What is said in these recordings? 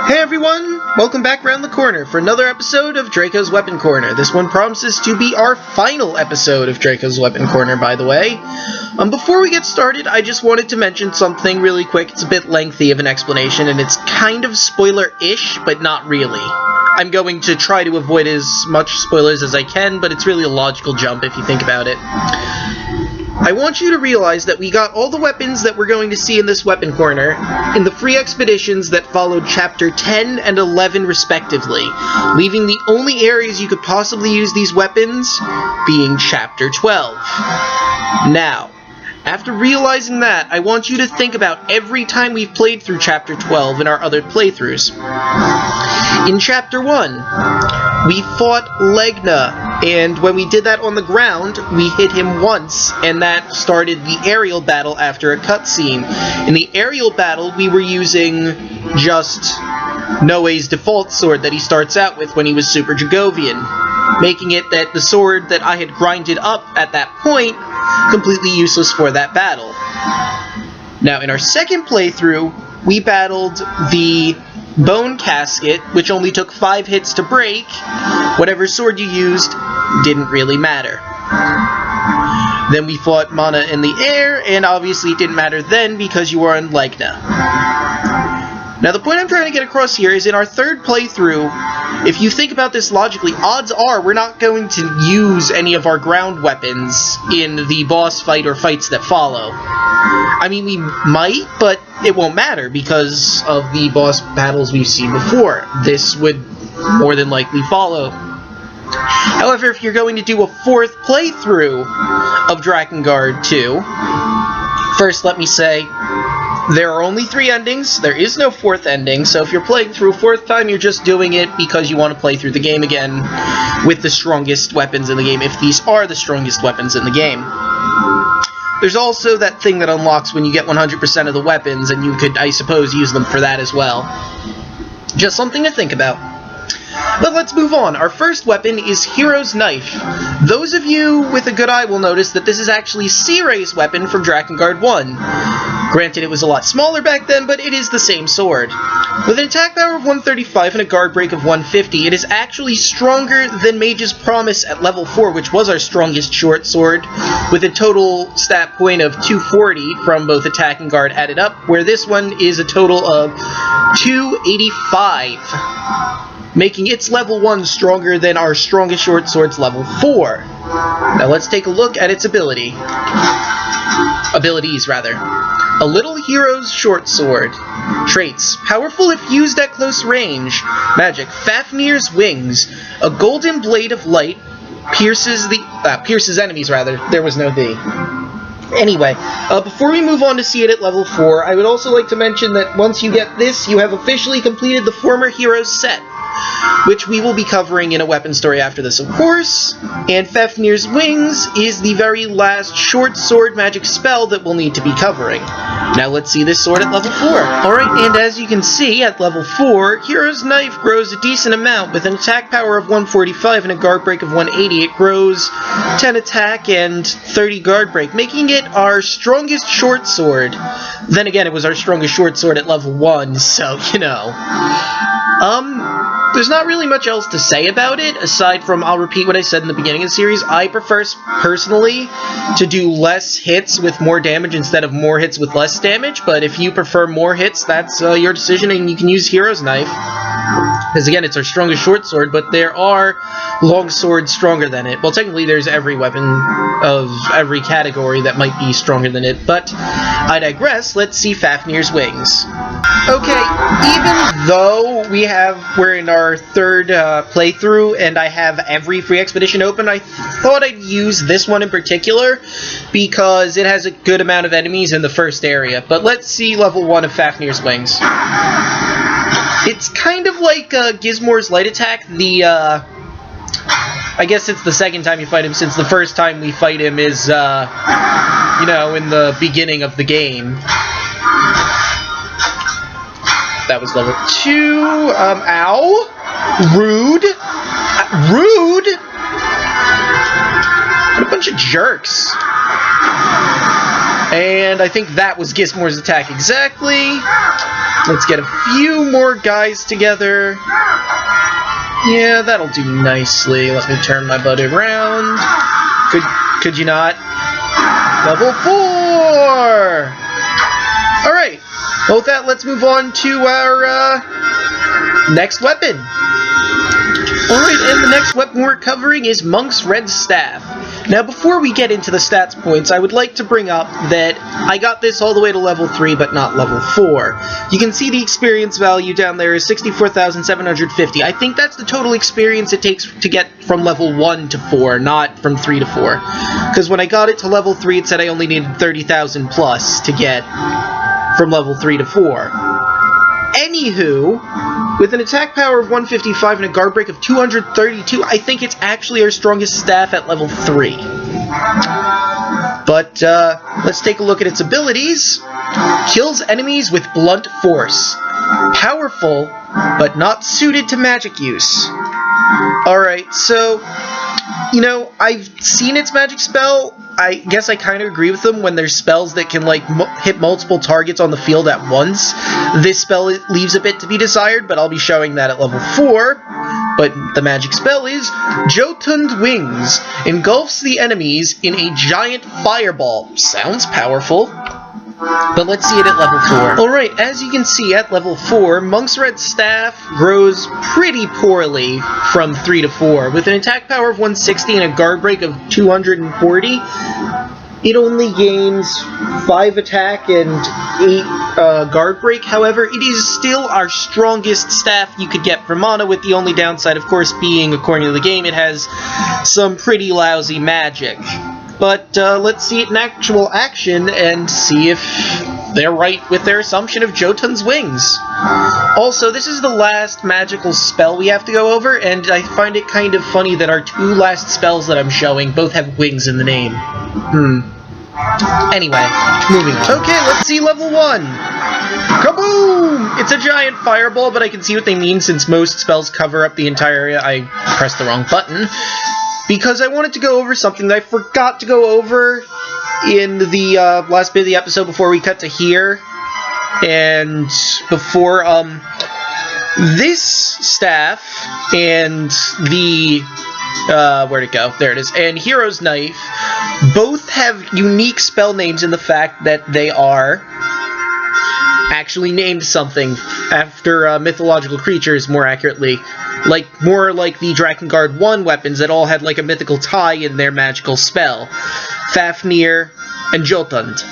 Hey everyone! Welcome back around the corner for another episode of Draco's Weapon Corner. This one promises to be our final episode of Draco's Weapon Corner, by the way. Before we get started, I just wanted to mention something really quick. It's a bit lengthy of an explanation, and it's kind of spoiler-ish, but not really. I'm going to try to avoid as much spoilers as I can, but it's really a logical jump if you think about it. I want you to realize that we got all the weapons that we're going to see in this weapon corner in the free expeditions that followed Chapter 10 and 11 respectively, leaving the only areas you could possibly use these weapons being Chapter 12. Now, after realizing that, I want you to think about every time we've played through Chapter 12 in our other playthroughs. In Chapter 1, we fought Legna, and when we did that on the ground, we hit him once, and that started the aerial battle after a cutscene. In the aerial battle, we were using just Noe's default sword that he starts out with when he was Super Dragovian, making it that the sword that I had grinded up at that point completely useless for that battle. Now, in our second playthrough, we battled the Bone Casket, which only took 5 hits to break. Whatever sword you used didn't really matter. Then we fought Mana in the air, and obviously it didn't matter then because you were on Legna. Now the point I'm trying to get across here is in our third playthrough, if you think about this logically, odds are we're not going to use any of our ground weapons in the boss fight or fights that follow. I mean, we might, but it won't matter because of the boss battles we've seen before. This would more than likely follow. However, if you're going to do a fourth playthrough of Drakengard 2, first let me say, there are only 3 endings, there is no fourth ending, so if you're playing through a fourth time, you're just doing it because you want to play through the game again with the strongest weapons in the game, if these are the strongest weapons in the game. There's also that thing that unlocks when you get 100% of the weapons, and you could, I suppose, use them for that as well. Just something to think about. But let's move on. Our first weapon is Hero's Knife. Those of you with a good eye will notice that this is actually C-Ray's weapon from Drakengard 1. Granted, it was a lot smaller back then, but it is the same sword. With an attack power of 135 and a guard break of 150, it is actually stronger than Mage's Promise at level 4, which was our strongest short sword, with a total stat point of 240 from both attack and guard added up, where this one is a total of 285. Making its level 1 stronger than our strongest short sword's level 4. Now let's take a look at its abilities. A Little Hero's Short Sword. Traits: powerful if used at close range. Magic: Fafnir's Wings. A golden blade of light pierces enemies, rather. There was no "the." Anyway, before we move on to see it at level 4, I would also like to mention that once you get this, you have officially completed the former Heroes set, which we will be covering in a weapon story after this, of course, and Fafnir's Wings is the very last short sword magic spell that we'll need to be covering. Now let's see this sword at level 4. Alright, and as you can see, at level 4, Hero's Knife grows a decent amount. With an attack power of 145 and a guard break of 180, it grows 10 attack and 30 guard break, making it our strongest short sword. Then again, it was our strongest short sword at level 1, so, you know. There's not really much else to say about it, aside from I'll repeat what I said in the beginning of the series. I prefer, personally, to do less hits with more damage instead of more hits with less damage, but if you prefer more hits, that's your decision, and you can use Hero's Knife. Because again, it's our strongest short sword, but there are long swords stronger than it. Well, technically there's every weapon of every category that might be stronger than it, but I digress. Let's see Fafnir's Wings. Okay, even though we're in our third playthrough and I have every free expedition open, I thought I'd use this one in particular because it has a good amount of enemies in the first area. But let's see level 1 of Fafnir's Wings. It's kind of like Gizmor's Light Attack. I guess it's the second time you fight him, since the first time we fight him is, you know, in the beginning of the game. That was level 2. Ow! Rude! Rude! What a bunch of jerks. And I think that was Gizmor's attack exactly. Let's get a few more guys together. Yeah, that'll do nicely. Let me turn my buddy around. Could you not? Level 4! Alright, well with that, let's move on to our next weapon. Alright, and the next weapon we're covering is Monk's Red Staff. Now, before we get into the stats points, I would like to bring up that I got this all the way to level 3, but not level 4. You can see the experience value down there is 64,750. I think that's the total experience it takes to get from level 1 to 4, not from 3 to 4. Because when I got it to level 3, it said I only needed 30,000 plus to get from level 3 to 4. Anywho, with an attack power of 155 and a guard break of 232, I think it's actually our strongest staff at level 3. But, let's take a look at its abilities. Kills enemies with blunt force. Powerful, but not suited to magic use. Alright, so, you know, I've seen its magic spell. I guess I kind of agree with them when there's spells that can, like, hit multiple targets on the field at once. This spell leaves a bit to be desired, but I'll be showing that at level 4. But the magic spell is Jotund Wings. Engulfs the enemies in a giant fireball. Sounds powerful. But let's see it at level 4. Alright, as you can see at level 4, Monk's Red Staff grows pretty poorly from 3 to 4. With an attack power of 160 and a guard break of 240, it only gains 5 attack and 8 guard break. However, it is still our strongest staff you could get for mana, with the only downside, of course, being, according to the game, it has some pretty lousy magic. But let's see it in actual action and see if they're right with their assumption of Jotund's Wings. Also, this is the last magical spell we have to go over, and I find it kind of funny that our 2 last spells that I'm showing both have wings in the name. Anyway, moving on. Okay, let's see level 1. Kaboom! It's a giant fireball, but I can see what they mean since most spells cover up the entire area. I pressed the wrong button. Because I wanted to go over something that I forgot to go over in the last bit of the episode before we cut to here. And before, this staff and the, where'd it go? There it is. And Hero's Knife both have unique spell names in the fact that they are actually named something after mythological creatures, more accurately. More like the Drakengard 1 weapons that all had like a mythical tie in their magical spell. Fafnir and Jotund.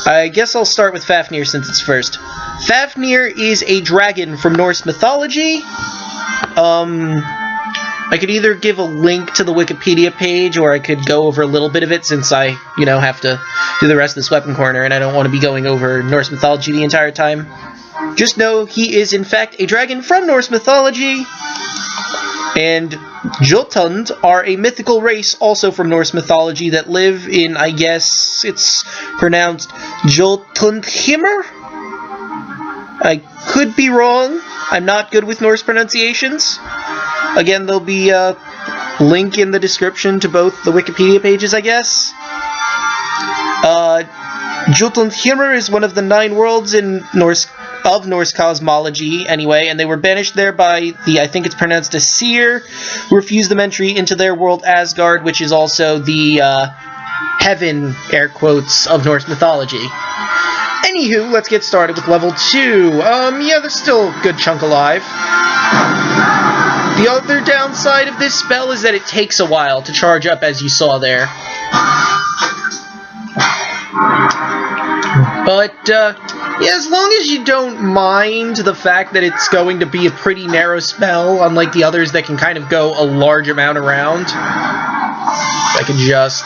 I guess I'll start with Fafnir since it's first. Fafnir is a dragon from Norse mythology. I could either give a link to the Wikipedia page, or I could go over a little bit of it since I, you know, have to do the rest of this weapon corner and I don't want to be going over Norse mythology the entire time. Just know he is, in fact, a dragon from Norse mythology, and Jotund are a mythical race also from Norse mythology that live in, I guess it's pronounced Jotunheimr? I could be wrong. I'm not good with Norse pronunciations. Again, there'll be a link in the description to both the Wikipedia pages, I guess. Jotunheimr is one of the 9 worlds in Norse cosmology, anyway, and they were banished there by the, I think it's pronounced Aesir, who refused them entry into their world Asgard, which is also the, heaven, air quotes, of Norse mythology. Anywho, let's get started with level 2. Yeah, there's still a good chunk alive. The other downside of this spell is that it takes a while to charge up, as you saw there. But, yeah, as long as you don't mind the fact that it's going to be a pretty narrow spell, unlike the others that can kind of go a large amount around. I can just...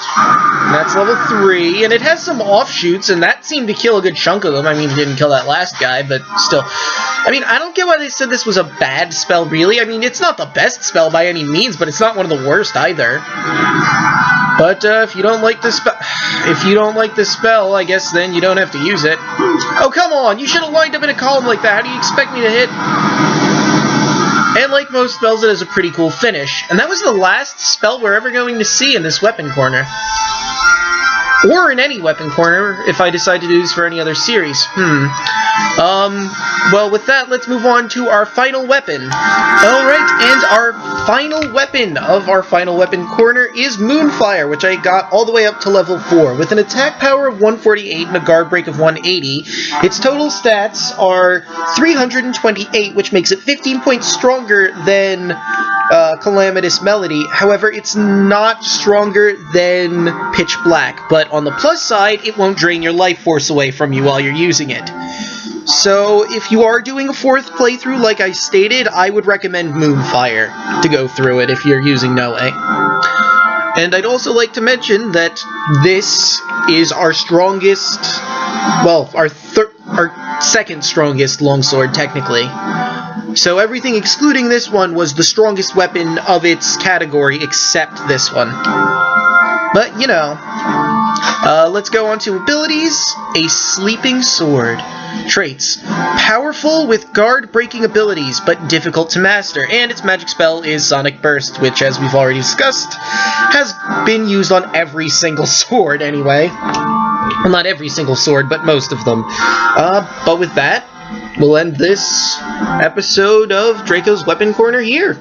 That's level 3, and it has some offshoots, and that seemed to kill a good chunk of them. I mean, it didn't kill that last guy, but still. I mean, I don't get why they said this was a bad spell, really. I mean, it's not the best spell by any means, but it's not one of the worst either. But if you don't like this spell, I guess then you don't have to use it. Oh, come on! You should have lined up in a column like that. How do you expect me to hit? And like most spells, it has a pretty cool finish. And that was the last spell we're ever going to see in this weapon corner. Or in any weapon corner, if I decide to do this for any other series. Well, with that, let's move on to our final weapon. Alright, and our final weapon of our final weapon corner is Moonfire, which I got all the way up to level 4. With an attack power of 148 and a guard break of 180, its total stats are 328, which makes it 15 points stronger than Calamitous Melody. However, it's not stronger than Pitch Black, but on the plus side, it won't drain your life force away from you while you're using it. So, if you are doing a 4th playthrough, like I stated, I would recommend Moonfire to go through it if you're using Noe. And I'd also like to mention that this is our strongest, well, our second strongest longsword, technically. So everything excluding this one was the strongest weapon of its category except this one. But, you know, let's go on to abilities. A Sleeping Sword. Traits. Powerful with guard-breaking abilities, but difficult to master, and its magic spell is Sonic Burst, which, as we've already discussed, has been used on every single sword anyway. Well, not every single sword, but most of them. But with that, we'll end this episode of Draco's Weapon Corner here.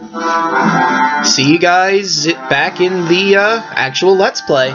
See you guys back in the actual Let's Play.